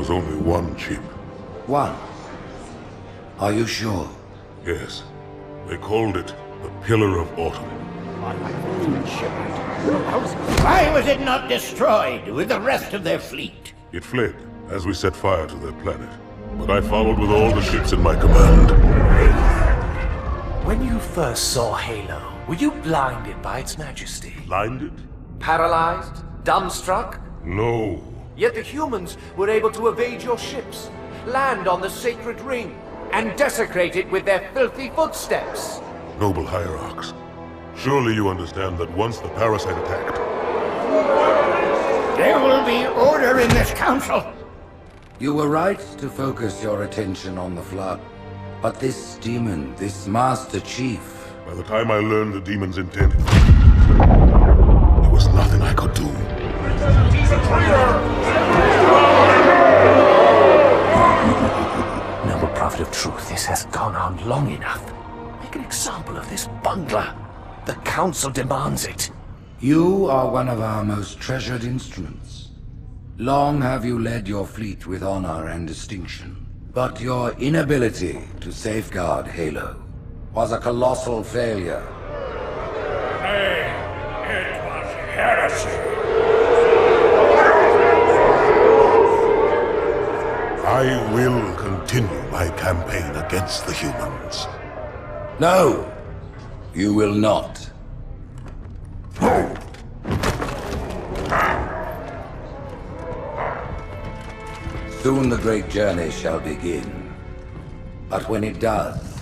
was only one chip. One. Are you sure? Yes. They called it the Pillar of Autumn. Why was it not destroyed with the rest of their fleet? It fled as we set fire to their planet. But I followed with all the ships in my command. When you first saw Halo, were you blinded by its majesty? Blinded? Paralyzed? Dumbstruck? No. Yet the humans were able to evade your ships, land on the sacred ring, and desecrate it with their filthy footsteps. Noble hierarchs. Surely you understand that once the parasite attacked... There will be order in this council. You were right to focus your attention on the Flood. But this demon, this Master Chief... By the time I learned the demon's intent, there was nothing I could do. He's a traitor! Noble Prophet of Truth, this has gone on long enough. Make an example of this bungler. The Council demands it. You are one of our most treasured instruments. Long have you led your fleet with honor and distinction. But your inability to safeguard Halo was a colossal failure. Hey, it was heresy. I will continue my campaign against the humans. No, you will not. Soon the great journey shall begin. But when it does,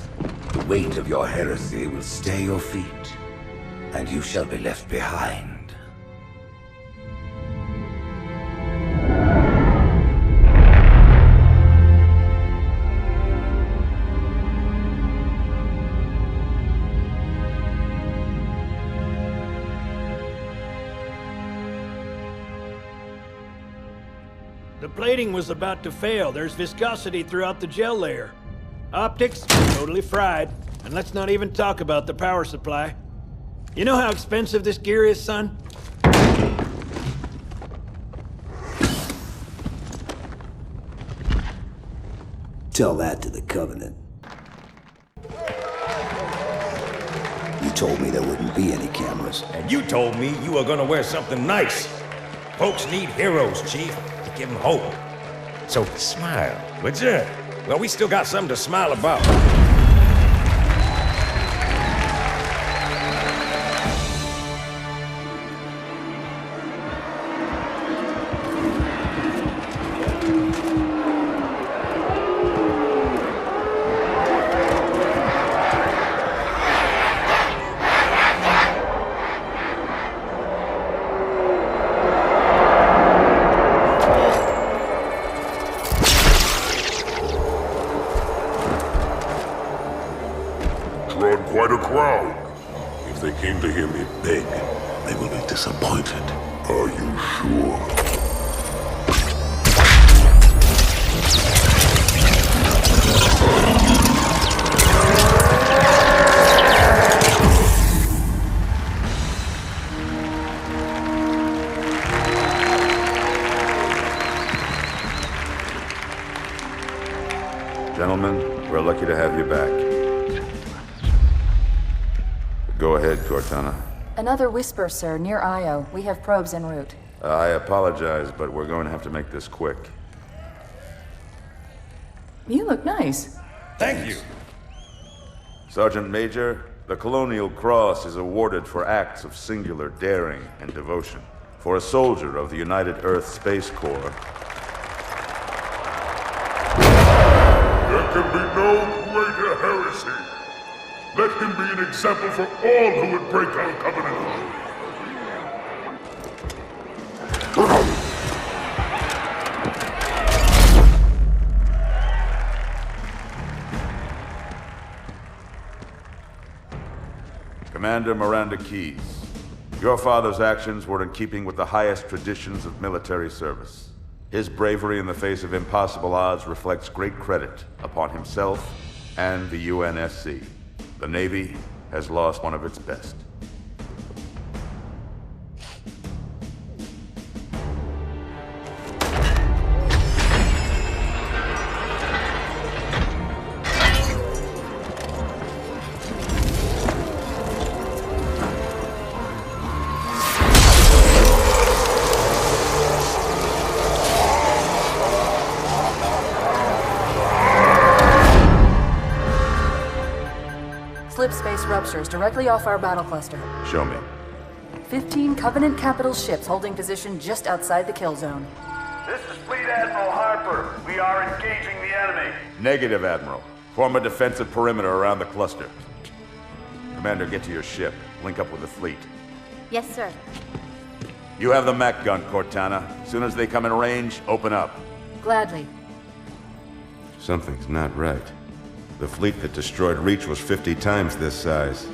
the weight of your heresy will stay your feet, and you shall be left behind. The plating was about to fail. There's viscosity throughout the gel layer. Optics, totally fried. And let's not even talk about the power supply. You know how expensive this gear is, son? Tell that to the Covenant. You told me there wouldn't be any cameras. And you told me you were gonna wear something nice. Folks need heroes, Chief, to give them hope. So smile, would you? Well, we still got something to smile about. Drawn quite a crowd. If they came to hear me beg, they will be disappointed. Are you sure? Gentlemen, we're lucky to have you back. Go ahead, Cortana. Another whisper, sir, near Io. We have probes en route. I apologize, but we're going to have to make this quick. You look nice. Thank you. Sergeant Major, the Colonial Cross is awarded for acts of singular daring and devotion. For a soldier of the United Earth Space Corps. There can be no greater heresy. Let him be an example for all who would break our covenant. Commander Miranda Keyes, your father's actions were in keeping with the highest traditions of military service. His bravery in the face of impossible odds reflects great credit upon himself and the UNSC. The Navy has lost one of its best. ruptures directly off our battle cluster. Show me. 15 Covenant capital ships holding position just outside the kill zone. This is Fleet Admiral Harper. We are engaging the enemy. Negative, Admiral. Form a defensive perimeter around the cluster. Commander, get to your ship. Link up with the fleet. Yes, sir. You have the Mac gun, Cortana. As soon as they come in range, open up. Gladly. Something's not right. The fleet that destroyed Reach was 50 times this size.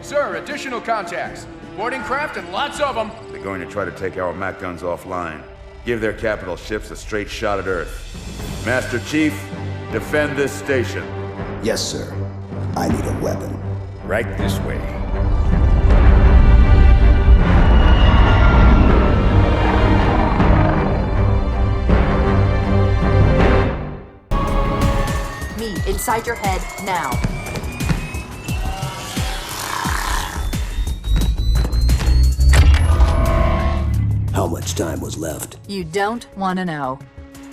Sir, additional contacts. Boarding craft and lots of them. They're going to try to take our Mac guns offline. Give their capital ships a straight shot at Earth. Master Chief, defend this station. Yes, sir. I need a weapon. Right this way. Me, inside your head, now. How much time was left? You don't want to know.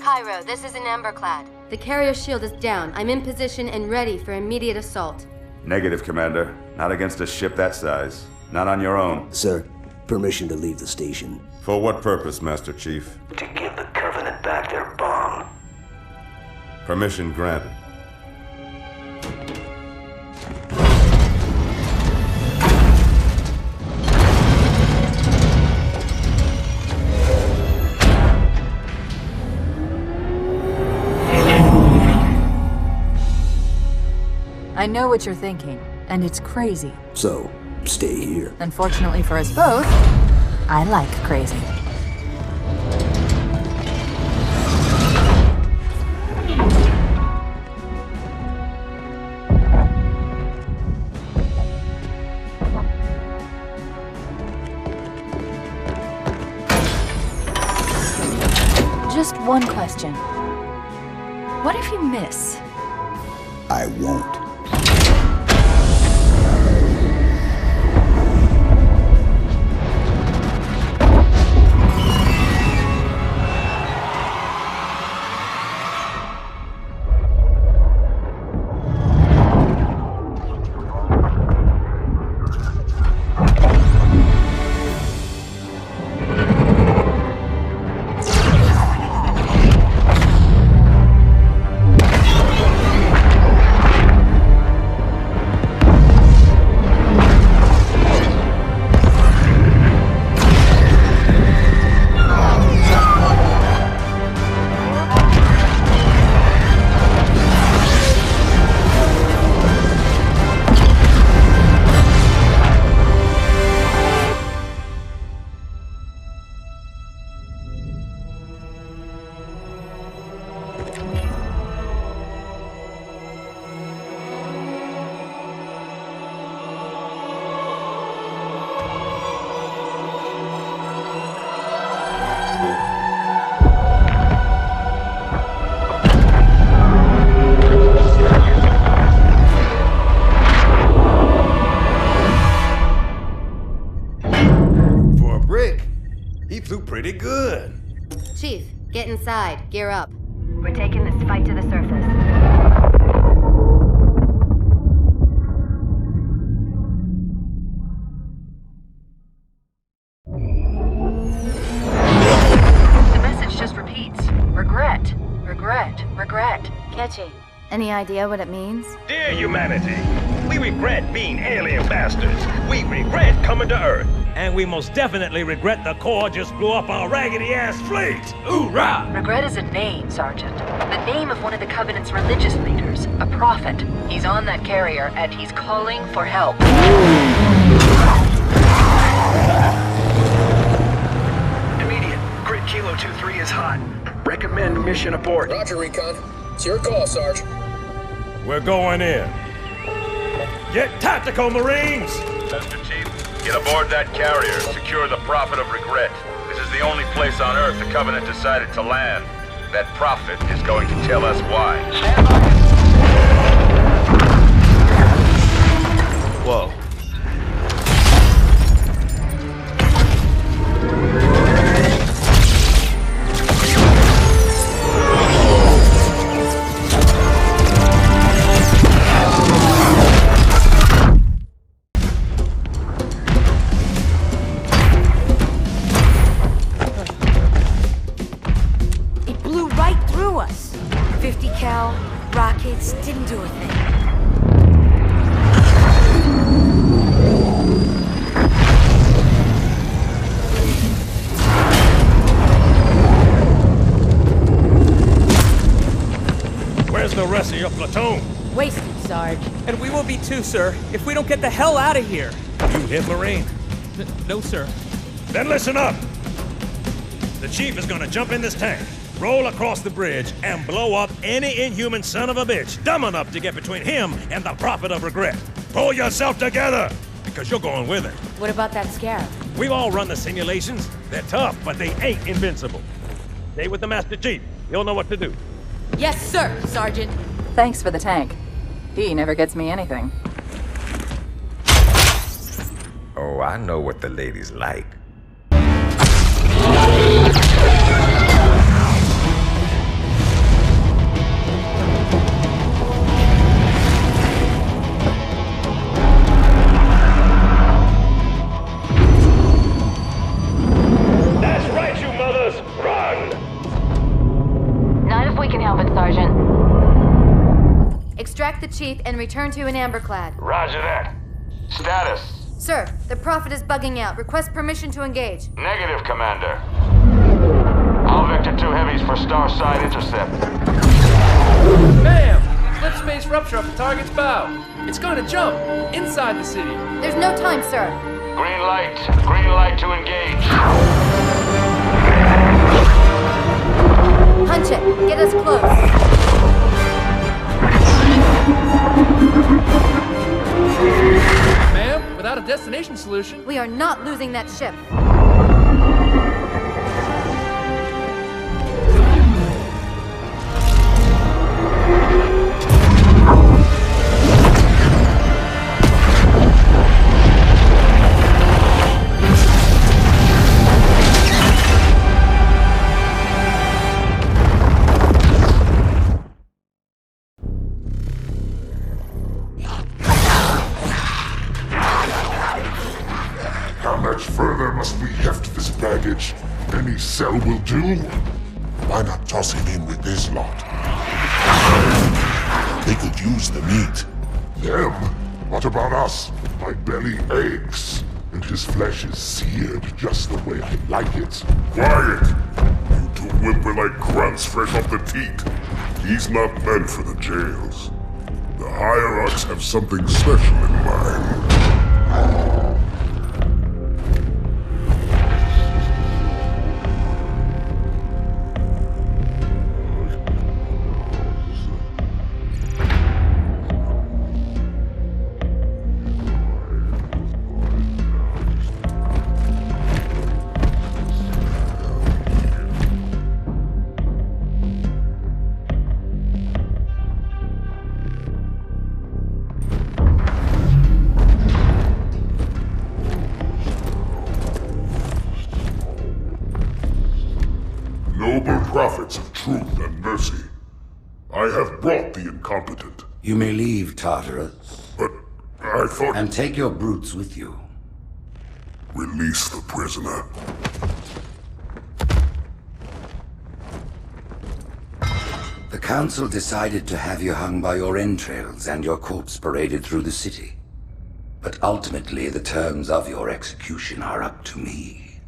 Cairo, this is an Emberclad. The carrier shield is down. I'm in position and ready for immediate assault. Negative, Commander. Not against a ship that size. Not on your own. Sir, permission to leave the station. For what purpose, Master Chief? To give the Covenant back their bomb. Permission granted. I know what you're thinking, and it's crazy. So, stay here. Unfortunately for us both, I like crazy. Just one question. What if you miss? I won't. Pretty good. Chief, get inside. Gear up. We're taking this fight to the surface. The message just repeats. Regret. Regret. Regret. Catchy. Any idea what it means? Dear humanity, we regret being alien bastards. We regret coming to Earth. And we most definitely regret the Corps just blew up our raggedy-ass fleet. Hoorah! Regret is a name, Sergeant. The name of one of the Covenant's religious leaders. A prophet. He's on that carrier, and he's calling for help. Immediate. Grid Kilo 2-3 is hot. Recommend mission abort. Roger, Recon. It's your call, Sarge. We're going in. Get tactical, Marines! Master Chief, get aboard that carrier. Secure the Prophet of Regret. This is the only place on Earth the Covenant decided to land. That Prophet is going to tell us why. Whoa. to us. 50 cal, rockets, didn't do a thing. Where's the rest of your platoon? Wasted, Sarge. And we will be too, sir, if we don't get the hell out of here. You hit Marine? No, sir. Then listen up! The chief is gonna jump in this tank, roll across the bridge, and blow up any inhuman son of a bitch dumb enough to get between him and the Prophet of Regret. Pull yourself together, because you're going with him. What about that Scarab? We've all run the simulations. They're tough, but they ain't invincible. Stay with the Master Chief. He'll know what to do. Yes, sir, Sergeant. Thanks for the tank. He never gets me anything. Oh, I know what the ladies like. That's right, you mothers! Run! Not if we can help it, Sergeant. Extract the chief and return to an amberclad. Roger that. Status. Sir, the Prophet is bugging out. Request permission to engage. Negative, Commander. All Vector 2 heavies for Starside intercept. Bam! Slip space rupture off the target's bow. It's going to jump inside the city. There's no time, sir. Green light. Green light to engage. Punch it. Get us close. Ma'am, without a destination solution. We are not losing that ship. How much further must we heft this baggage? Any cell will do? Why not toss him in with this lot? They could use the meat. Them? What about us? My belly aches, and his flesh is seared just the way I like it. Quiet! You two whimper like grunts fresh off the teat. He's not meant for the jails. The hierarchs have something special in mind. Noble prophets of truth and mercy, I have brought the incompetent. You may leave, Tartarus. But I thought... And take your brutes with you. Release the prisoner. The Council decided to have you hung by your entrails and your corpse paraded through the city. But ultimately, the terms of your execution are up to me.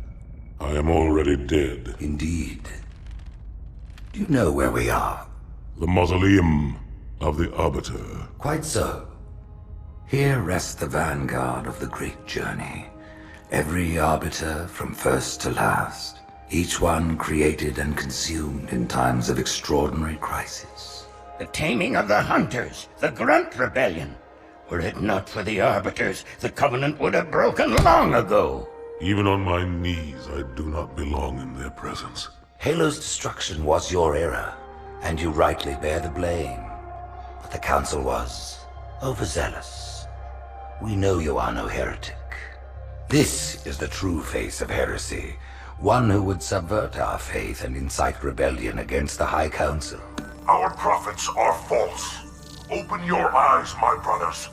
I am already dead. Indeed. Do you know where we are? The mausoleum of the Arbiter. Quite so. Here rests the vanguard of the great journey. Every Arbiter from first to last. Each one created and consumed in times of extraordinary crisis. The taming of the Hunters, the Grunt Rebellion. Were it not for the Arbiters, the Covenant would have broken long ago. Even on my knees, I do not belong in their presence. Halo's destruction was your error, and you rightly bear the blame. But the Council was overzealous. We know you are no heretic. This is the true face of heresy, one who would subvert our faith and incite rebellion against the High Council. Our prophets are false. Open your eyes, my brothers.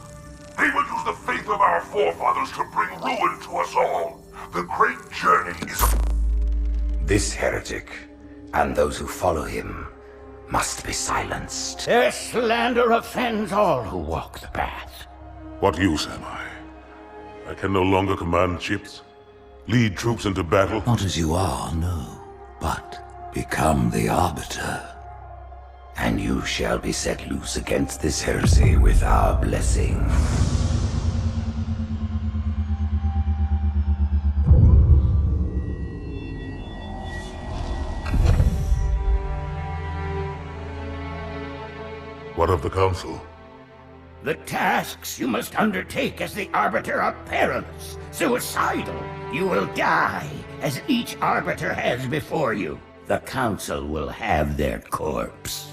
They will use the faith of our forefathers to bring ruin to us all. The great journey is... This heretic, and those who follow him, must be silenced. Their slander offends all who walk the path. What use am I? I can no longer command ships, lead troops into battle. Not as you are, no, but become the Arbiter. And you shall be set loose against this heresy with our blessing. What of the Council? The tasks you must undertake as the Arbiter are perilous, suicidal. You will die, as each Arbiter has before you. The Council will have their corpse.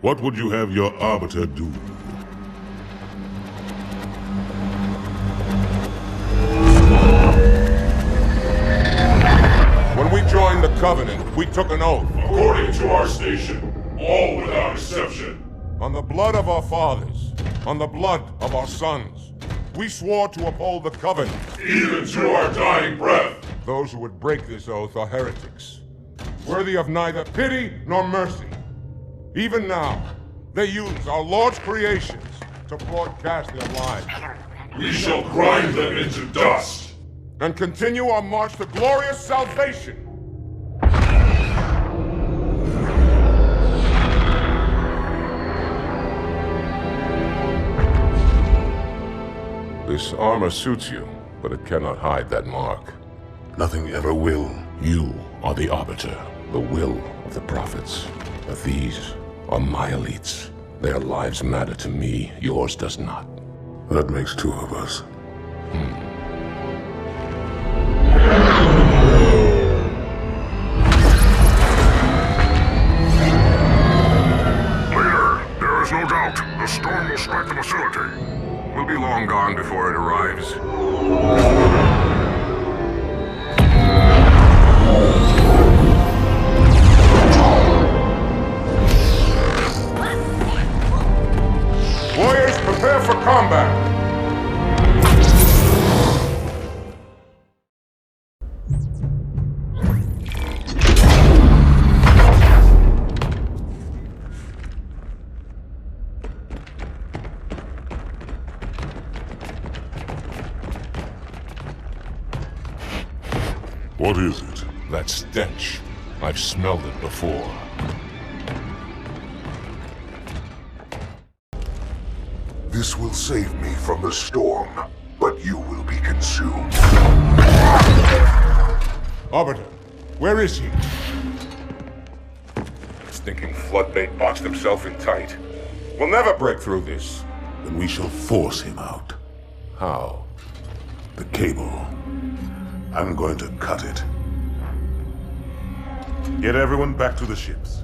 What would you have your Arbiter do? When we joined the Covenant, we took an oath. According to our station, all without exception. On the blood of our fathers, on the blood of our sons, we swore to uphold the Covenant. Even to our dying breath. Those who would break this oath are heretics, worthy of neither pity nor mercy. Even now, they use our Lord's creations to broadcast their lies. We shall grind them into dust. And continue our march to glorious salvation. This armor suits you, but it cannot hide that mark. Nothing ever will. You are the Arbiter, the will of the prophets. But these are my elites. Their lives matter to me, yours does not. That makes two of us. Leader, there is no doubt the storm will strike the facility. We'll be long gone before it arrives. Warriors, prepare for combat! What is it? That stench. I've smelled it before. This will save me from the storm, but you will be consumed. Arbiter, where is he? Stinking floodbait boxed himself in tight. We'll never break through this. Then we shall force him out. How? The cable. I'm going to cut it. Get everyone back to the ships.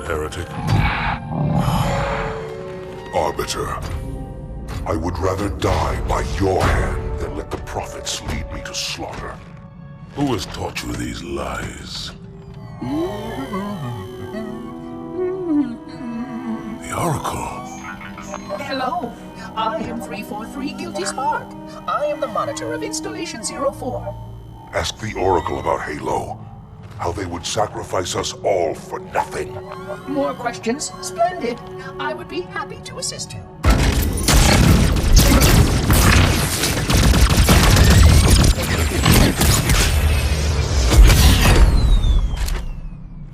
Heretic. Arbiter, I would rather die by your hand than let the prophets lead me to slaughter. Who has taught you these lies? The Oracle. Hello, I am 343 Guilty Spark. I am the monitor of Installation 04. Ask the Oracle about Halo. How they would sacrifice us all for nothing. More questions? Splendid. I would be happy to assist you.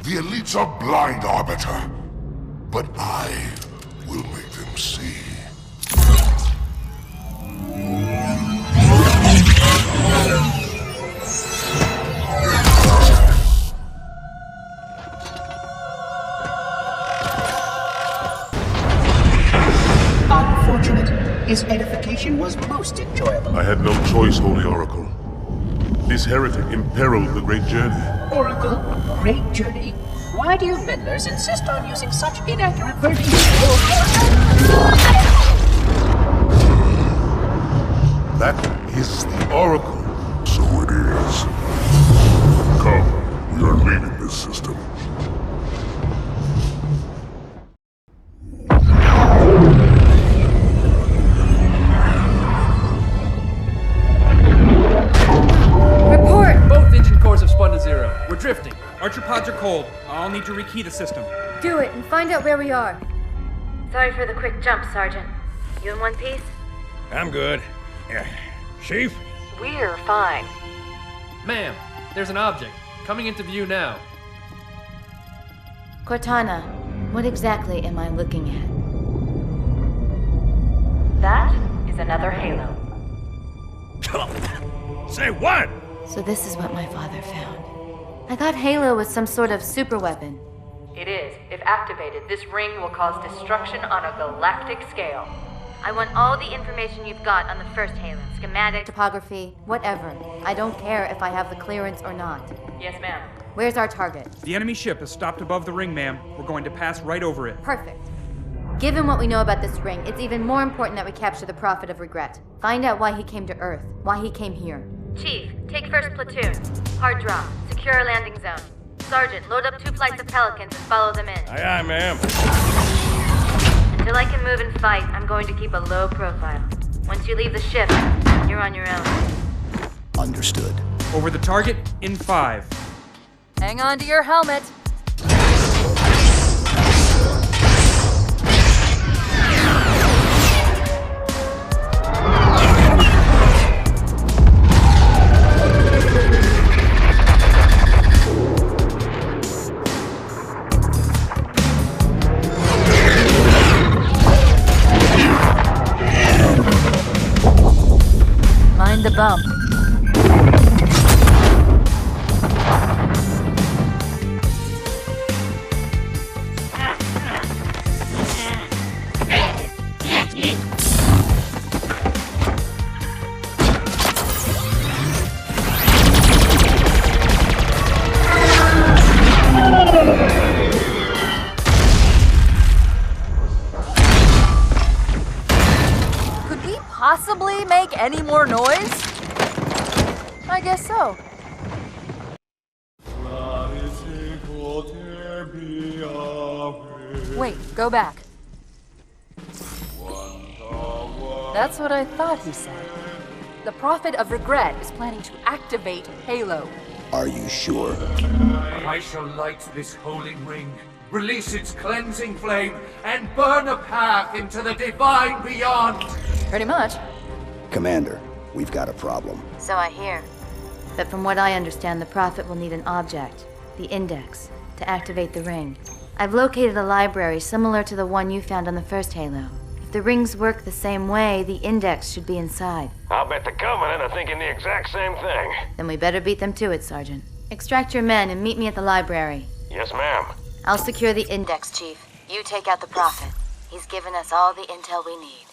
The elites are blind, Arbiter. But I will make them see. Unfortunate. His edification was most enjoyable. I had no choice, Holy Oracle. This heretic imperiled the great journey. Oracle, great journey. Why do you meddlers insist on using such inaccurate versions That is the Oracle. So it is. Come, we are leaving this system. Report! Both engine cores have spun to zero. We're drifting. Archer pods are cold. I'll need to rekey the system. Do it and find out where we are. Sorry for the quick jump, Sergeant. You in one piece? I'm good. Chief? We're fine. Ma'am, there's an object. Coming into view now. Cortana, what exactly am I looking at? That is another Halo. Say what? So this is what my father found. I thought Halo was some sort of super weapon. It is. If activated, this ring will cause destruction on a galactic scale. I want all the information you've got on the first Halo. Schematic, topography, whatever. I don't care if I have the clearance or not. Yes, ma'am. Where's our target? The enemy ship has stopped above the ring, ma'am. We're going to pass right over it. Perfect. Given what we know about this ring, it's even more important that we capture the Prophet of Regret. Find out why he came to Earth, why he came here. Chief, take first platoon. Hard drop. Secure our landing zone. Sergeant, load up 2 flights of Pelicans and follow them in. Aye, aye, ma'am. Until I can move and fight, I'm going to keep a low profile. Once you leave the ship, you're on your own. Understood. Over the target in 5. Hang on to your helmet. Mind the bump. Could we possibly make any more noise? I guess so. Wait, go back. That's what I thought he said. The Prophet of Regret is planning to activate Halo. Are you sure? I shall light this holy ring, release its cleansing flame, and burn a path into the divine beyond. Pretty much. Commander, we've got a problem. So I hear. But from what I understand, the Prophet will need an object, the Index, to activate the ring. I've located a library similar to the one you found on the first Halo. If the rings work the same way, the Index should be inside. I'll bet the Covenant are thinking the exact same thing. Then we better beat them to it, Sergeant. Extract your men and meet me at the library. Yes, ma'am. I'll secure the Index, Chief. You take out the Prophet. He's given us all the intel we need.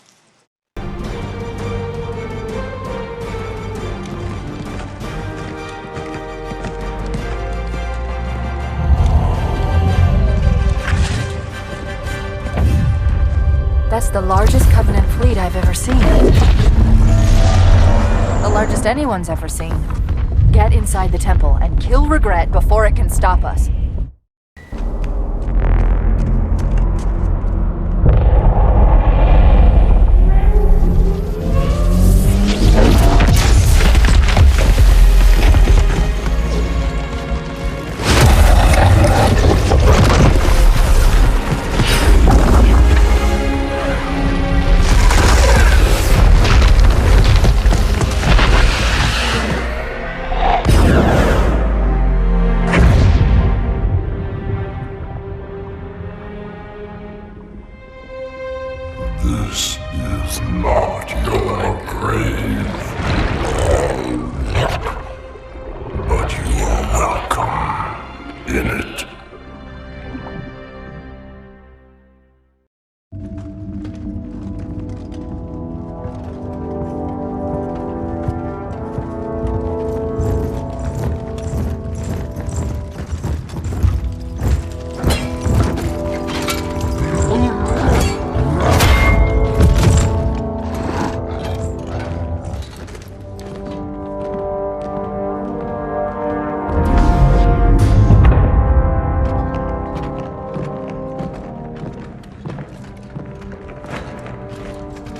That's the largest Covenant fleet I've ever seen. The largest anyone's ever seen. Get inside the temple and kill Regret before it can stop us.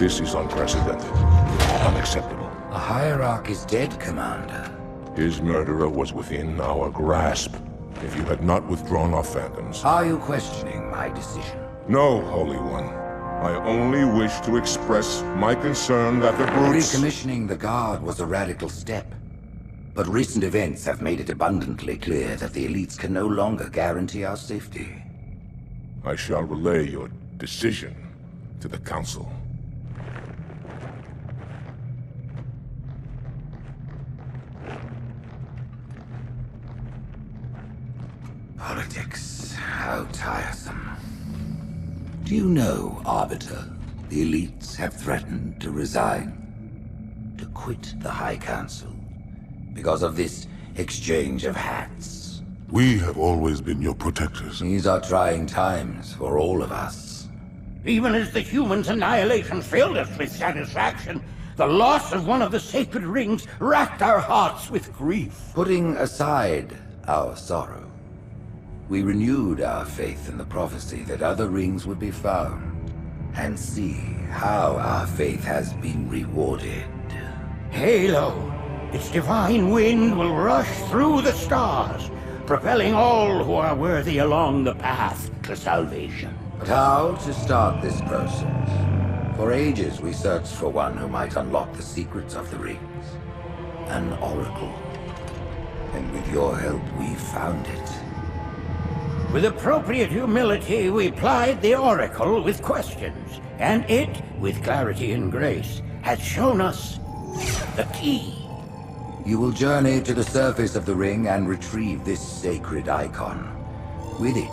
This is unprecedented. Unacceptable. The Hierarch is dead, Commander. His murderer was within our grasp. If you had not withdrawn our phantoms... Are you questioning my decision? No, Holy One. I only wish to express my concern that the brutes... Recommissioning the Guard was a radical step. But recent events have made it abundantly clear that the elites can no longer guarantee our safety. I shall relay your decision to the Council. Politics, how tiresome. Do you know, Arbiter, the elites have threatened to resign, to quit the High Council, because of this exchange of hats? We have always been your protectors. These are trying times for all of us. Even as the humans' annihilation filled us with satisfaction, the loss of one of the sacred rings racked our hearts with grief. Putting aside our sorrow, we renewed our faith in the prophecy that other rings would be found, and see how our faith has been rewarded. Halo, its divine wind will rush through the stars, propelling all who are worthy along the path to salvation. But how to start this process? For ages we searched for one who might unlock the secrets of the rings. An oracle. And with your help we found it. With appropriate humility, we plied the Oracle with questions, and it, with clarity and grace, has shown us the key. You will journey to the surface of the ring and retrieve this sacred icon. With it,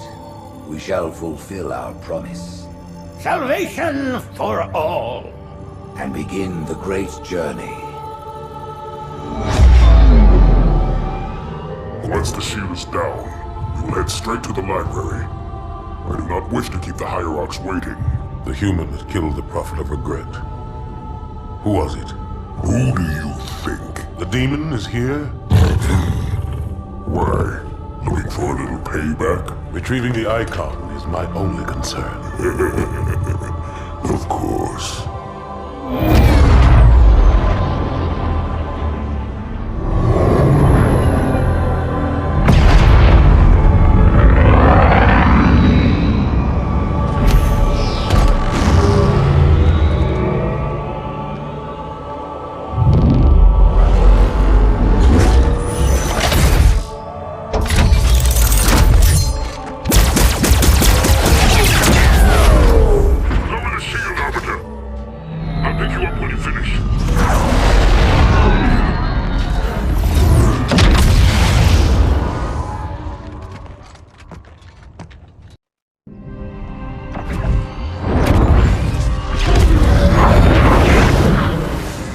we shall fulfill our promise. Salvation for all. And begin the great journey. Once the shield is down, we will head straight to the library. I do not wish to keep the Hierarchs waiting. The human that killed the Prophet of Regret. Who was it? Who do you think? The demon is here? Why? Looking for a little payback? Retrieving the icon is my only concern. Of course.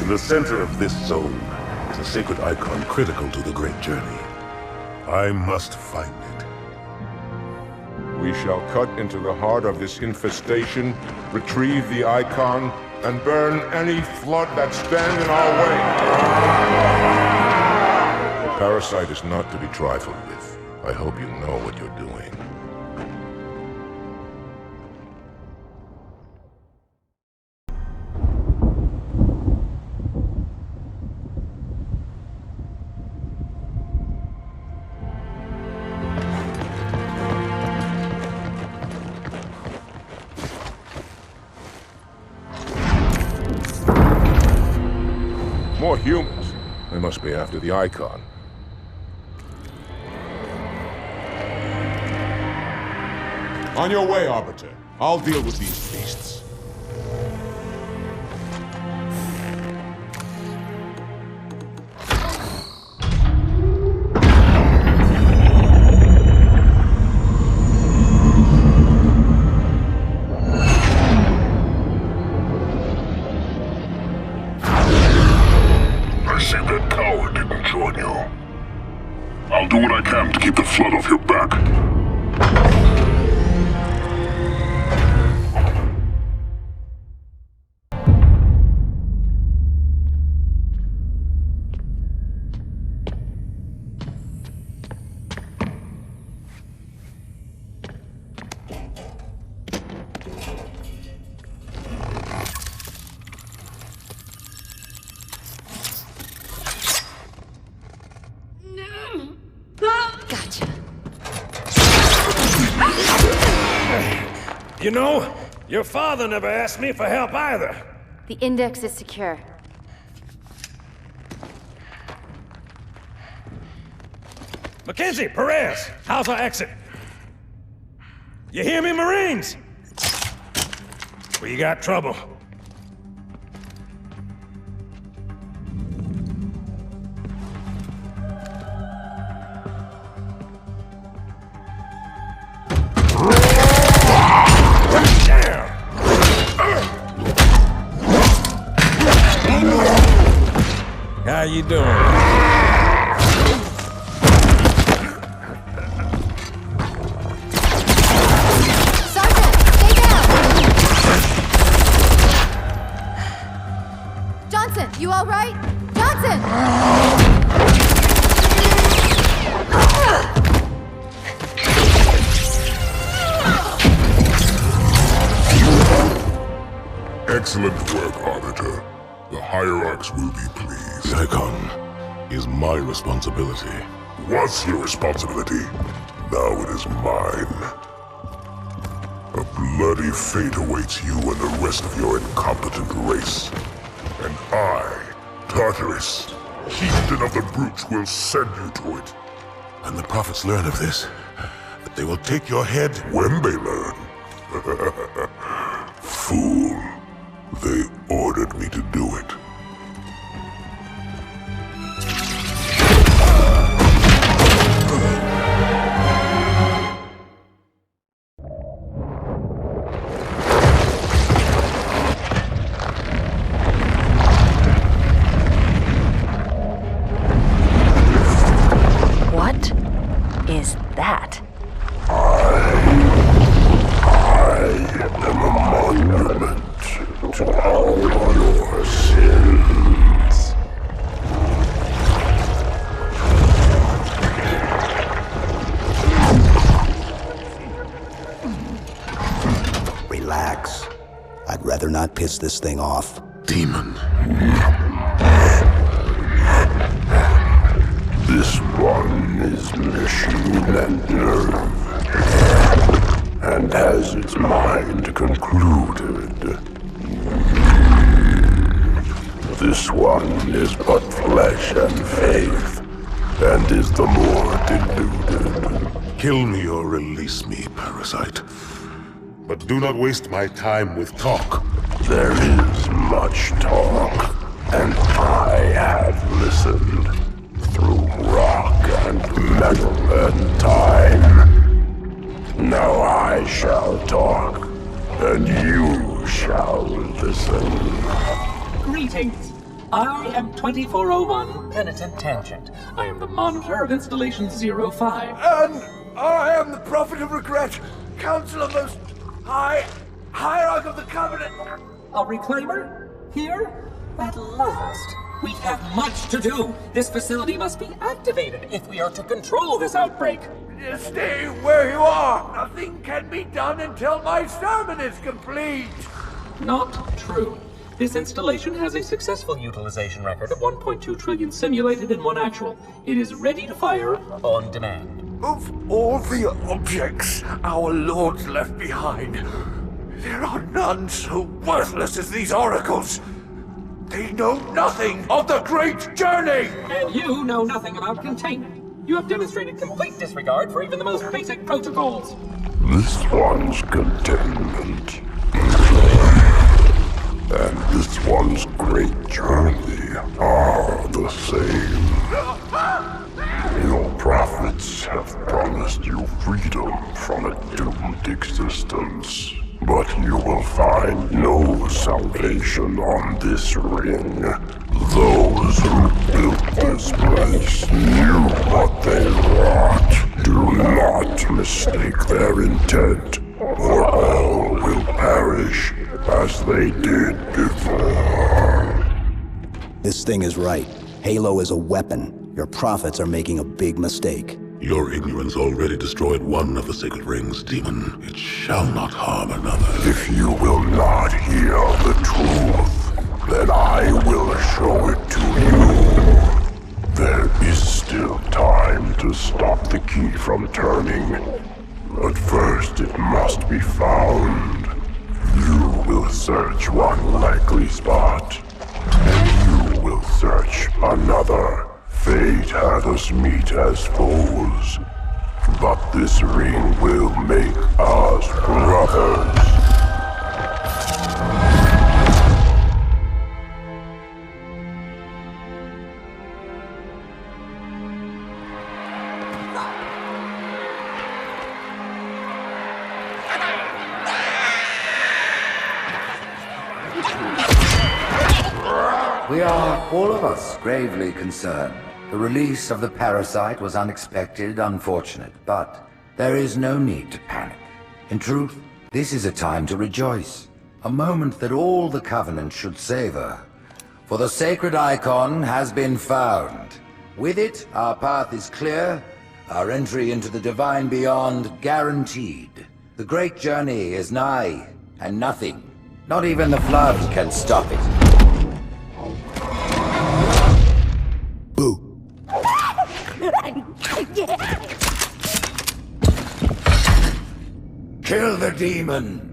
In the center of this zone is a sacred icon critical to the great journey. I must find it. We shall cut into the heart of this infestation, retrieve the icon, and burn any flood that stand in our way. The parasite is not to be trifled with. I hope you know what you're doing. More humans. They must be after the icon. On your way, Arbiter. I'll deal with these beasts. I see that coward didn't join you. I'll do what I can to keep the flood off your back. You know, your father never asked me for help either. The index is secure. Mackenzie, Perez, how's our exit? You hear me, Marines? We got trouble. How you doing? Sergeant, stay down! Johnson, you all right? Johnson! Excellent work, Arbiter. The Hierarchs will be pleased. Nikon is my responsibility. Was your responsibility. Now it is mine. A bloody fate awaits you and the rest of your incompetent race. And I, Tartarus, chieftain of the Brutes, will send you to it. And the prophets learn of this, that they will take your head. When they learn. Fool. They ordered me to do it. What is that? I am a monument to all your sins. Relax. I'd rather not piss this thing off. Demon. This one is machine and nerve, and has its mind concluded. This one is but flesh and faith, and is the more deluded. Kill me or release me, parasite. But do not waste my time with talk. There is much talk, and I have listened through rock and metal and time. Now I shall talk, and you shall listen. Greetings. I am 2401 Penitent Tangent. I am the monitor of Installation 05. And I am the Prophet of Regret, Council of Most High, Hierarch of the Covenant. A reclaimer? Here? At last. We have much to do. This facility must be activated if we are to control this outbreak. Stay where you are. Nothing can be done until my sermon is complete. Not true. This installation has a successful utilization record of 1.2 trillion simulated and 1 actual. It is ready to fire on demand. Of all the objects our lords left behind, there are none so worthless as these oracles. They know nothing of the great journey! And you know nothing about containment. You have demonstrated complete disregard for even the most basic protocols. This one's containment. And this one's great journey are the same. Your prophets have promised you freedom from a doomed existence. But you will find no salvation on this ring. Those who built this place knew what they wrought. Do not mistake their intent, or all will perish as they did before. This thing is right. Halo is a weapon. Your prophets are making a big mistake. Your ignorance already destroyed one of the sacred rings, demon. It shall not harm another. If you will not hear the truth, then I will show it to you. There is still time to stop the key from turning. But first it must be found. will search one likely spot, and you will search another. Fate had us meet as foes, but this ring will make us brothers. We are, all of us, gravely concerned. The release of the parasite was unexpected, unfortunate, but there is no need to panic. In truth, this is a time to rejoice. A moment that all the Covenant should savor. For the sacred icon has been found. With it, our path is clear, our entry into the divine beyond guaranteed. The great journey is nigh, and nothing, not even the flood, can stop it. Kill the demon!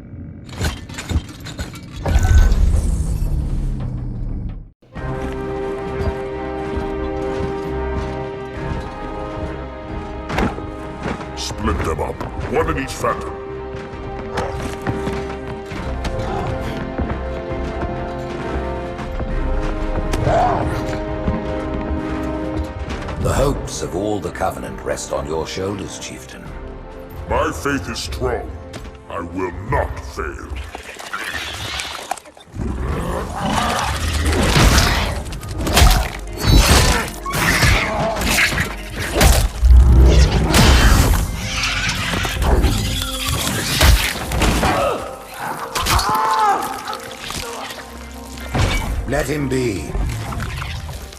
Split them up, one in each phantom. The hopes of all the Covenant rest on your shoulders, Chieftain. My faith is strong. I will not fail. Let him be.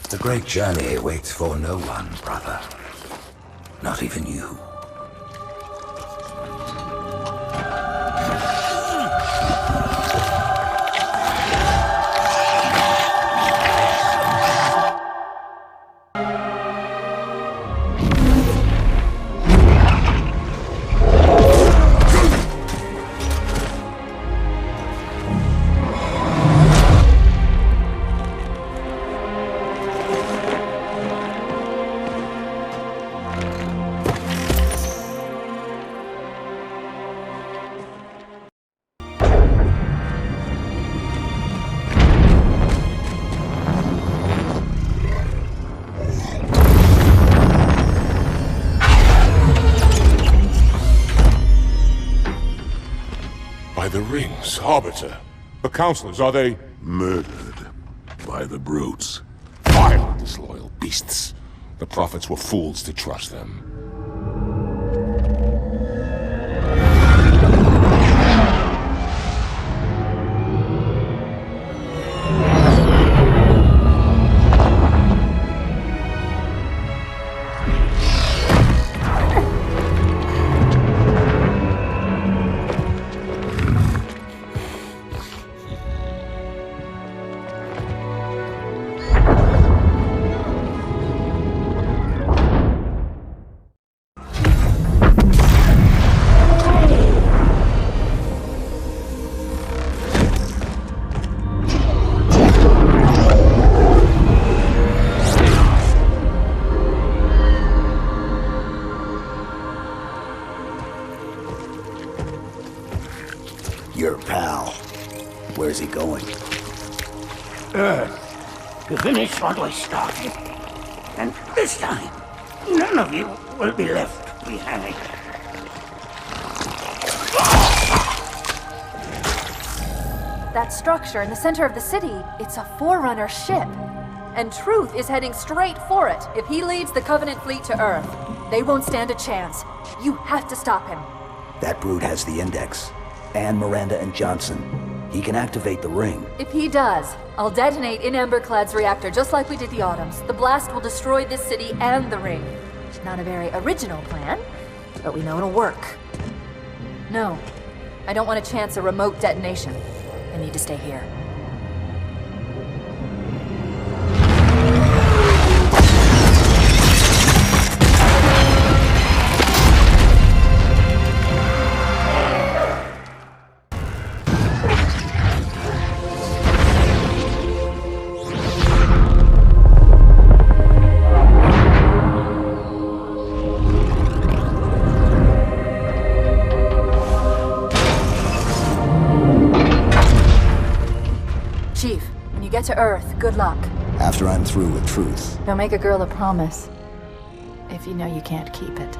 The great journey waits for no one, brother. Not even you. The rings, Arbiter. The counselors, are they... Murdered by the brutes. Vile, disloyal beasts. The prophets were fools to trust them. Your pal. Where's he going? Earth, to finish what I started. And this time, none of you will be left behind. That structure in the center of the city, it's a Forerunner ship. And Truth is heading straight for it. If he leads the Covenant fleet to Earth, they won't stand a chance. You have to stop him. That brute has the Index. And Miranda and Johnson. He can activate the ring. If he does, I'll detonate in Emberclad's reactor just like we did the Autumn's. The blast will destroy this city and the ring. Not a very original plan, but we know it'll work. No, I don't want to chance a remote detonation. I need to stay here. get to Earth, good luck. After I'm through with truth. Don't make a girl a promise if you know you can't keep it.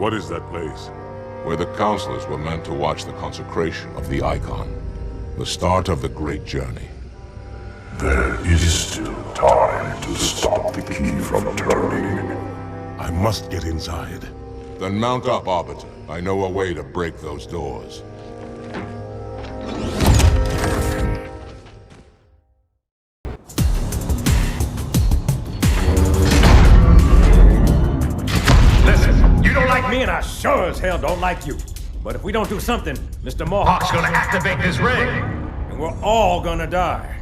What is that place? Where the counselors were meant to watch the consecration of the Icon. The start of the great journey. There is still time to stop the key from turning. I must get inside. Then mount up, Arbiter. I know a way to break those doors. Listen, you don't like me and I sure as hell don't like you. But if we don't do something, Mr. Mohawk's gonna activate this ring. And we're all gonna die.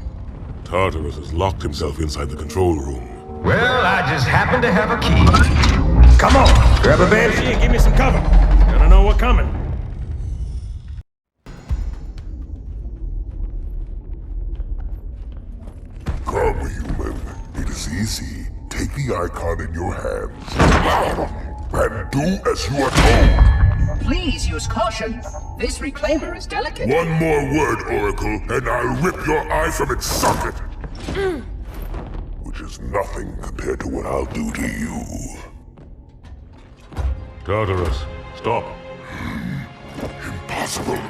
Tartarus has locked himself inside the control room. Well, I just happen to have a key. Come on, grab a banshee and give me some cover. Gonna know we're coming. Come, human. It is easy. Take the Icon in your hands. And do as you are told. Please use caution. This reclaimer is delicate. One more word, Oracle, and I'll rip your eye from its socket. Which is nothing compared to what I'll do to you. Tartarus, stop. Impossible.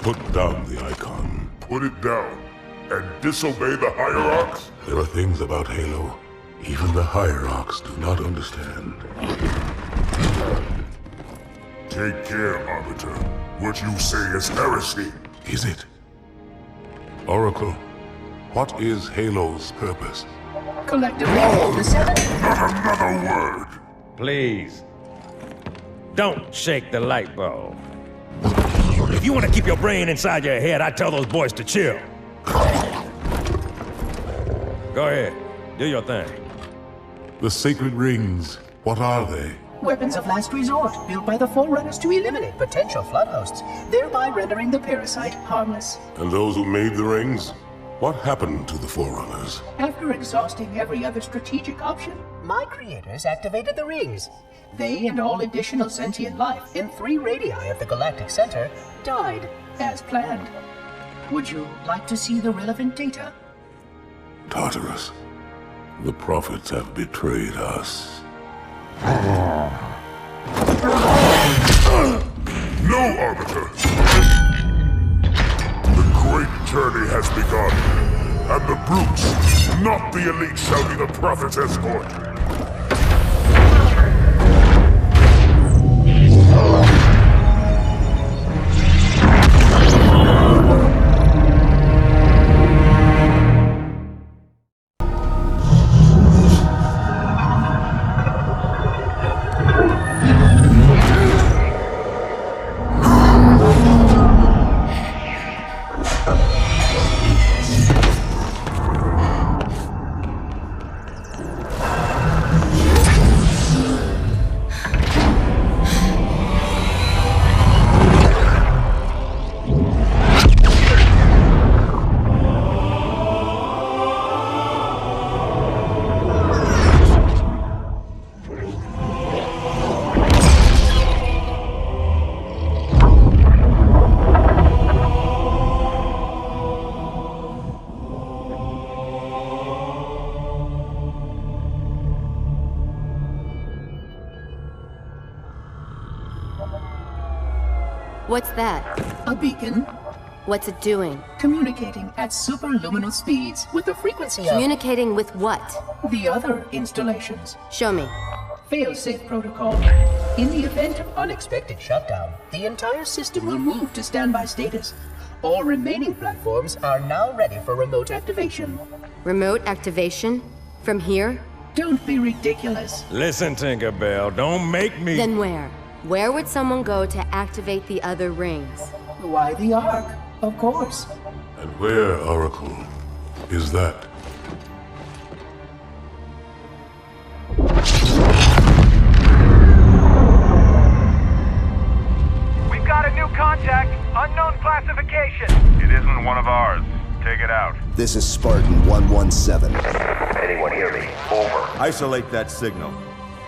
Put down the Icon. Put it down and disobey the Hierarchs? There are things about Halo even the Hierarchs do not understand. Take care, Arbiter. What you say is heresy. Is it? Oracle, what is Halo's purpose? Collectively, the seven... Not another word! Please. Don't shake the light bulb. If you want to keep your brain inside your head, I tell those boys to chill. Go ahead. Do your thing. The sacred rings, what are they? Weapons of last resort, built by the Forerunners to eliminate potential flood hosts, thereby rendering the parasite harmless. And those who made the rings? What happened to the Forerunners? After exhausting every other strategic option, my creators activated the rings. They and all additional sentient life in 3 radii of the Galactic Center died, as planned. Would you like to see the relevant data? Tartarus, the prophets have betrayed us. No, Arbiter! The great journey has begun, and the brutes, not the elite, shall be the Prophet's escort. What's that? A beacon. What's it doing? Communicating at superluminal speeds with the frequency of... Communicating with what? The other installations. Show me. Fail-safe protocol. In the event of unexpected shutdown, the entire system will move to standby status. All remaining platforms are now ready for remote activation. Remote activation? From here? Don't be ridiculous. Listen, Tinkerbell, don't make me... Then where? Where would someone go to activate the other rings? Why the Ark? Of course. And where, Oracle, is that? We've got a new contact. Unknown classification. It isn't This is Spartan 117. Anyone hear me? Over. Isolate that signal.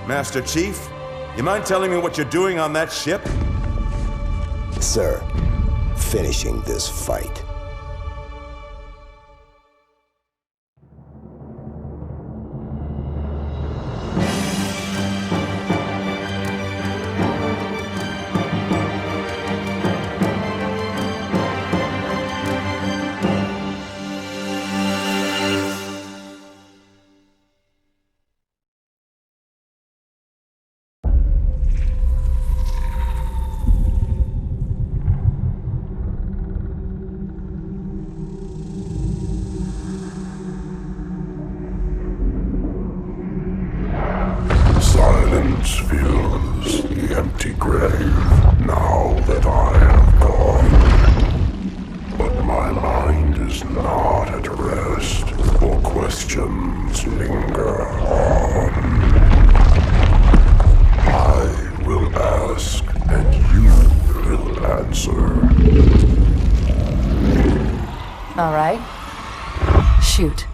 Master Chief, you mind telling me what you're doing on that ship? Sir, finishing this fight. Silence fills the empty grave now that I have gone. But my mind is not at rest, for questions linger on. I will ask, and you will answer. All right. Shoot.